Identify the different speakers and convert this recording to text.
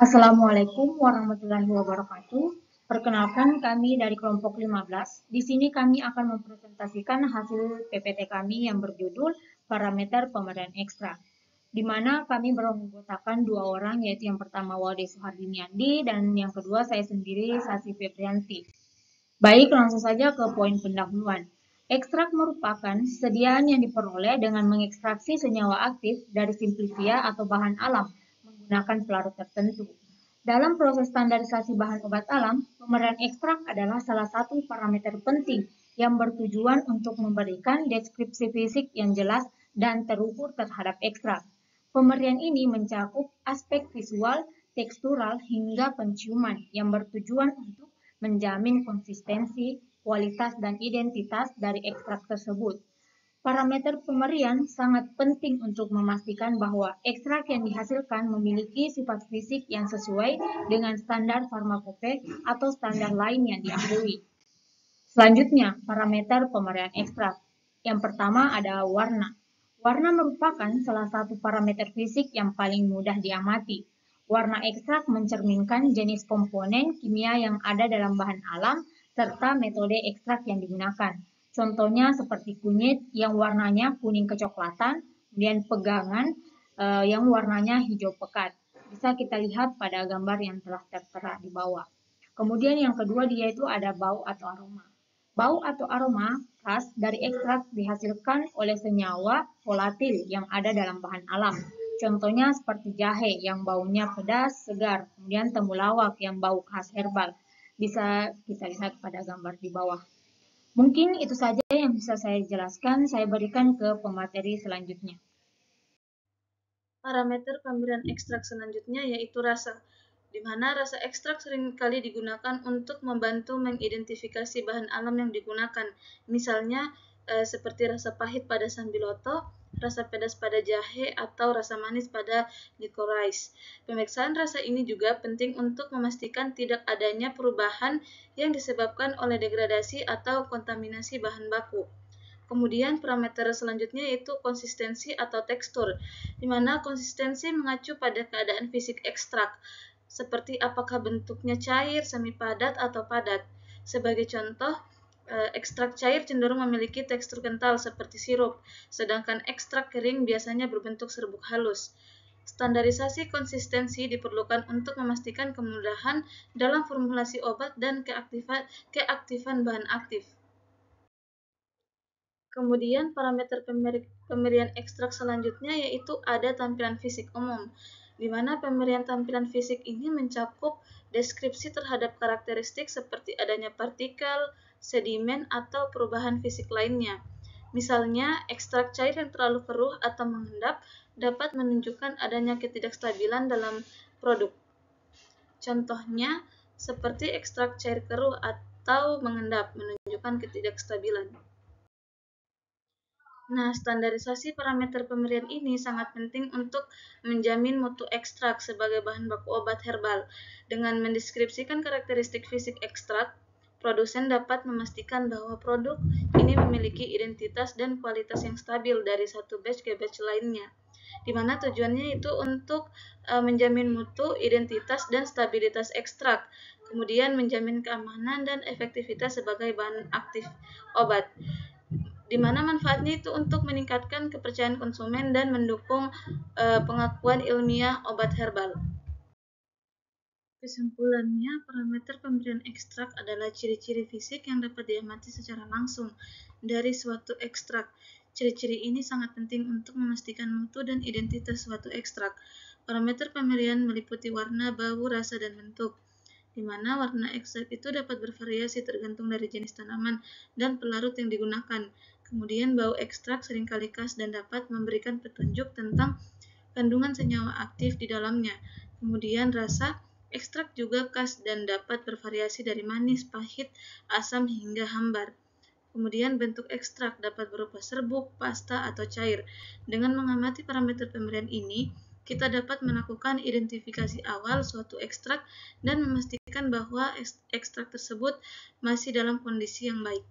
Speaker 1: Assalamualaikum warahmatullahi wabarakatuh. Perkenalkan kami dari kelompok 15. Di sini kami akan mempresentasikan hasil PPT kami yang berjudul Parameter Pemberian Ekstrak, di mana kami beranggotakan 2 orang, yaitu yang pertama Walde Suhardiniandi dan yang kedua saya sendiri, Sasi Febrianti. Baik, langsung saja ke poin pendahuluan. Ekstrak merupakan sediaan yang diperoleh dengan mengekstraksi senyawa aktif dari simplifia atau bahan alam menggunakan pelarut tertentu. Dalam proses standarisasi bahan obat alam, pemberian ekstrak adalah salah satu parameter penting yang bertujuan untuk memberikan deskripsi fisik yang jelas dan terukur terhadap ekstrak. Pemberian ini mencakup aspek visual, tekstural, hingga penciuman yang bertujuan untuk menjamin konsistensi, kualitas, dan identitas dari ekstrak tersebut. Parameter pemberian sangat penting untuk memastikan bahwa ekstrak yang dihasilkan memiliki sifat fisik yang sesuai dengan standar farmakope atau standar lain yang diakui. Selanjutnya, parameter pemberian ekstrak. Yang pertama ada warna. Warna merupakan salah satu parameter fisik yang paling mudah diamati. Warna ekstrak mencerminkan jenis komponen kimia yang ada dalam bahan alam serta metode ekstrak yang digunakan. Contohnya seperti kunyit yang warnanya kuning kecoklatan, kemudian pegangan yang warnanya hijau pekat. Bisa kita lihat pada gambar yang telah tertera di bawah. Kemudian yang kedua dia itu ada bau atau aroma. Bau atau aroma khas dari ekstrak dihasilkan oleh senyawa volatil yang ada dalam bahan alam. Contohnya seperti jahe yang baunya pedas, segar, kemudian temulawak yang bau khas herbal. Bisa kita lihat pada gambar di bawah. Mungkin itu saja yang bisa saya jelaskan, saya berikan ke pemateri selanjutnya.
Speaker 2: Parameter pemberian ekstrak selanjutnya yaitu rasa, di mana rasa ekstrak seringkali digunakan untuk membantu mengidentifikasi bahan alam yang digunakan. Misalnya seperti rasa pahit pada sambiloto, rasa pedas pada jahe, atau rasa manis pada licorice. Pemeriksaan rasa ini juga penting untuk memastikan tidak adanya perubahan yang disebabkan oleh degradasi atau kontaminasi bahan baku. Kemudian parameter selanjutnya yaitu konsistensi atau tekstur, di mana konsistensi mengacu pada keadaan fisik ekstrak, seperti apakah bentuknya cair, semi padat, atau padat. Sebagai contoh, ekstrak cair cenderung memiliki tekstur kental seperti sirup, sedangkan ekstrak kering biasanya berbentuk serbuk halus. Standarisasi konsistensi diperlukan untuk memastikan kemudahan dalam formulasi obat dan keaktifan bahan aktif. Kemudian parameter pemberian ekstrak selanjutnya yaitu ada tampilan fisik umum, di mana pemberian tampilan fisik ini mencakup deskripsi terhadap karakteristik seperti adanya partikel, sedimen, atau perubahan fisik lainnya. Misalnya, ekstrak cair yang terlalu keruh atau mengendap dapat menunjukkan adanya ketidakstabilan dalam produk. Contohnya, seperti ekstrak cair keruh atau mengendap menunjukkan ketidakstabilan. Nah, standarisasi parameter pemberian ini sangat penting untuk menjamin mutu ekstrak sebagai bahan baku obat herbal. Dengan mendeskripsikan karakteristik fisik ekstrak, produsen dapat memastikan bahwa produk ini memiliki identitas dan kualitas yang stabil dari satu batch ke batch lainnya, di mana tujuannya itu untuk menjamin mutu, identitas, dan stabilitas ekstrak, kemudian menjamin keamanan dan efektivitas sebagai bahan aktif obat, di mana manfaatnya itu untuk meningkatkan kepercayaan konsumen dan mendukung pengakuan ilmiah obat herbal. Kesimpulannya, parameter pemberian ekstrak adalah ciri-ciri fisik yang dapat diamati secara langsung dari suatu ekstrak. Ciri-ciri ini sangat penting untuk memastikan mutu dan identitas suatu ekstrak. Parameter pemberian meliputi warna, bau, rasa, dan bentuk, di mana warna ekstrak itu dapat bervariasi tergantung dari jenis tanaman dan pelarut yang digunakan. Kemudian bau ekstrak seringkali khas dan dapat memberikan petunjuk tentang kandungan senyawa aktif di dalamnya. Kemudian rasa ekstrak juga khas dan dapat bervariasi dari manis, pahit, asam, hingga hambar. Kemudian bentuk ekstrak dapat berupa serbuk, pasta, atau cair. Dengan mengamati parameter pemberian ini, kita dapat melakukan identifikasi awal suatu ekstrak dan memastikan bahwa ekstrak tersebut masih dalam kondisi yang baik.